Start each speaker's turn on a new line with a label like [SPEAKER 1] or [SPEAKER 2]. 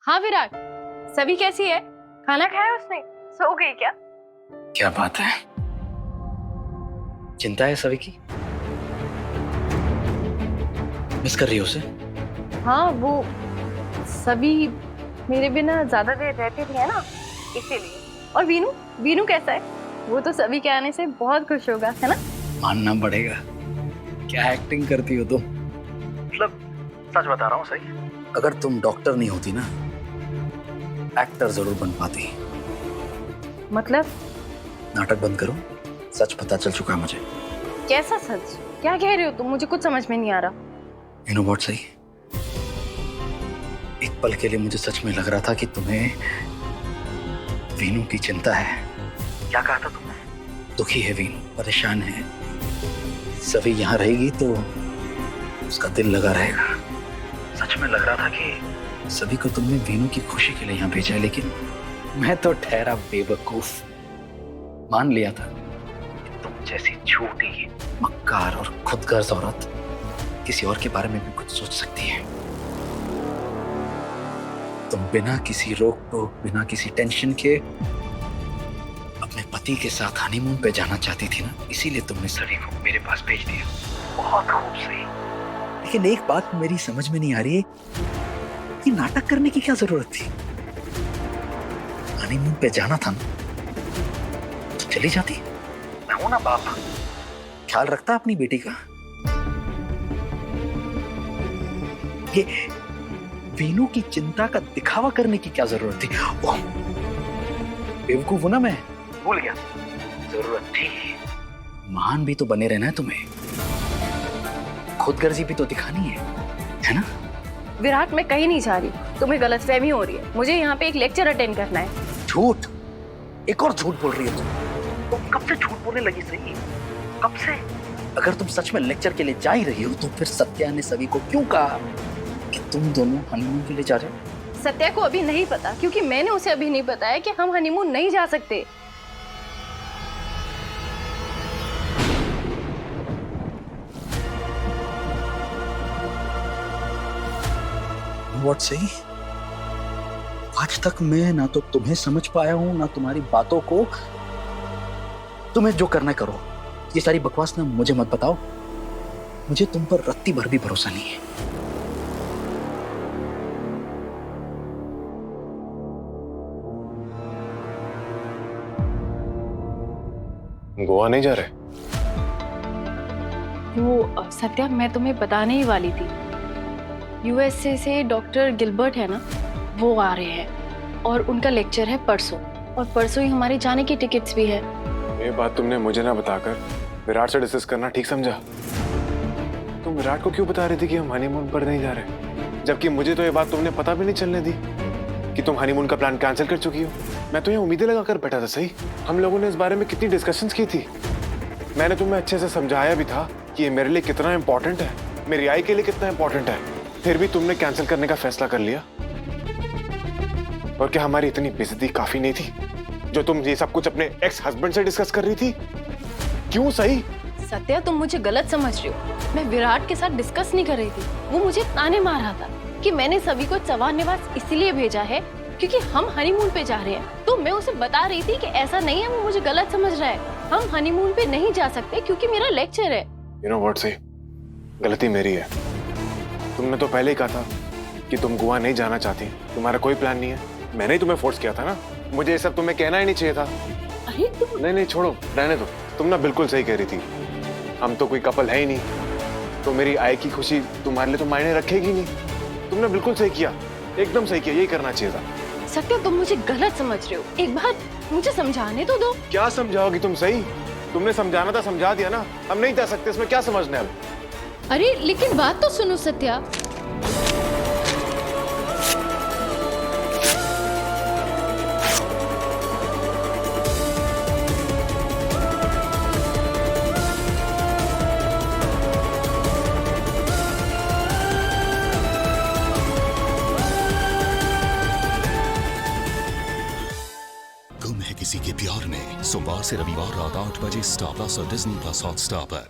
[SPEAKER 1] हाँ विराट, सभी कैसी है? खाना खाया उसने? सो गई क्या?
[SPEAKER 2] क्या बात है, चिंता है सभी की? मिस कर रही हो उसे?
[SPEAKER 1] हाँ, वो सभी मेरे बिना ज्यादा देर रहते थे ना, इसीलिए। और वीनू, वीनू कैसा है? वो तो सभी के आने से बहुत खुश होगा, है ना?
[SPEAKER 2] मानना पड़ेगा, क्या एक्टिंग करती हो तुम। मतलब सच बता रहा हूँ सही, अगर तुम डॉक्टर नहीं होती ना, एक्टर जरूर बन पाती।
[SPEAKER 1] मतलब?
[SPEAKER 2] नाटक बंद करो, सच पता चल चुका है मुझे।
[SPEAKER 1] कैसा सच? क्या कह रहे हो तुम? मुझे कुछ समझ में नहीं आ रहा।
[SPEAKER 2] यू नो व्हाट, सही एक पल के लिए मुझे सच में लग रहा था कि तुम्हें वीनू की चिंता है। क्या कहा था तुमने? दुखी है वीनू, परेशान है। सभी यहाँ रहेगी तो उसका दिल लगा रहेगा। सच में लग रहा था कि सभी को तुमने वीनू की खुशी के लिए यहाँ भेजा है, लेकिन मैं तो ठहरा बेवकूफ। मान लिया था कि तुम जैसी झूठी, मक्कार और खुदगर्ज औरत किसी और के बारे में भी कुछ सोच सकती है। तुम बिना किसी रोक टोक, बिना किसी टेंशन के अपने पति के साथ हनीमून पे जाना चाहती थी ना, इसीलिए तुमने सभी को मेरे पास भेज दिया। बहुत खूब सही, लेकिन एक बात मेरी समझ में नहीं आ रही है कि नाटक करने की क्या जरूरत थी। हनीमून पे जाना था ना, तो चली जाती। मैं हूं ना बाप, ख्याल रखता अपनी बेटी का। ये वीनू की चिंता का दिखावा करने की क्या जरूरत थी? ओह, बेवकूफ हूं ना मैं, भूल गया। जरूरत थी। महान भी तो बने रहना है तुम्हें, खुदगर्जी भी तो दिखानी है ना?
[SPEAKER 1] विराट, मैं कहीं नहीं जा रही, तुम्हें गलतफहमी हो रही है। मुझे यहाँ पे एक लेक्चर अटेंड करना है।
[SPEAKER 2] झूठ, एक और झूठ बोल रही है तुम कब से झूठ बोलने लगी सही? कब से? अगर तुम सच में लेक्चर के लिए जा ही रही हो तो फिर सत्या ने सभी को क्यों कहा कि तुम दोनों हनीमून के लिए जा रहे हो?
[SPEAKER 1] सत्या को अभी नहीं पता, क्योंकि मैंने उसे अभी नहीं बताया कि हम हनीमून नहीं जा सकते।
[SPEAKER 2] व्हाट सही, आज तक मैं ना तो तुम्हें समझ पाया हूं, ना तुम्हारी बातों को। तुम्हें जो करना है करो, ये सारी बकवास ना मुझे मत बताओ। मुझे तुम पर रत्ती भर भी भरोसा नहीं है।
[SPEAKER 3] गोवा नहीं जा रहे?
[SPEAKER 1] वो सत्या, मैं तुम्हें बताने ही वाली थी। यूएसए से डॉक्टर गिलबर्ट है ना, वो आ रहे हैं और उनका लेक्चर है परसों, और परसों ही हमारे जाने की टिकट्स भी है।
[SPEAKER 3] ये बात तुमने मुझे ना बताकर विराट से डिस्कस करना ठीक समझा? तुम विराट को क्यों बता रही थी कि हम हनीमून पर नहीं जा रहे, जबकि मुझे तो ये बात तुमने पता भी नहीं चलने दी कि तुम हनीमून का प्लान कैंसिल कर चुकी हो। मैं तो ये उम्मीदें लगाकर बैठा था सही। हम लोगों ने इस बारे में कितनी डिस्कशंस की थी। मैंने तुम्हें अच्छे से समझाया भी था कि ये मेरे लिए कितना इंपॉर्टेंट है, मेरी आई के लिए कितना इंपॉर्टेंट है, फिर भी तुमने कैंसिल करने का फैसला कर लिया। और क्या हमारी इतनी बेइज्जती काफी नहीं थी जो तुम ये सब कुछ अपने एक्स हस्बैंड से डिस्कस कर रही थी? क्यों सही?
[SPEAKER 1] सत्या, तुम मुझे गलत समझ रही हो। मैं विराट के साथ डिस्कस नहीं कर रही थी। वो मुझे ताने मार रहा था कि मैंने सभी को चवा निवास इसलिए भेजा है क्योंकि हम हनीमून पे जा रहे हैं। तो मैं उसे बता रही थी कि ऐसा नहीं है, वो मुझे गलत समझ रहा है। हम हनीमून पे नहीं जा सकते क्योंकि मेरा लेक्चर है।
[SPEAKER 3] यू नो व्हाट सही, गलती मेरी है। तुमने तो पहले ही कहा था कि तुम गोवा नहीं जाना चाहती, तुम्हारा कोई प्लान नहीं है। मैंने ही तुम्हें फोर्स किया था ना, मुझे ये सब तुम्हें कहना ही नहीं चाहिए था।
[SPEAKER 1] अरे तुम...
[SPEAKER 3] नहीं छोड़ो, रहने दो। तुम ना बिल्कुल सही कह रही थी, हम तो कोई कपल है ही नहीं, तो मेरी आय की खुशी तुम्हारे लिए तो मायने रखेगी नहीं। तुमने बिल्कुल सही किया, एकदम सही किया, यही करना चाहिए था।
[SPEAKER 1] सत्या, तुम मुझे गलत समझ रहे हो। एक बार मुझे समझाने तो दो।
[SPEAKER 3] क्या समझाओगी तुम सही? तुमने समझाना था समझा दिया ना, हम नहीं जा सकते, इसमें क्या समझना है अब?
[SPEAKER 1] अरे लेकिन बात तो सुनो सत्या।
[SPEAKER 4] गुम है किसी के प्यार में, सोमवार से रविवार रात 8 बजे स्टार प्लस और डिज्नी प्लस हॉटस्टार पर।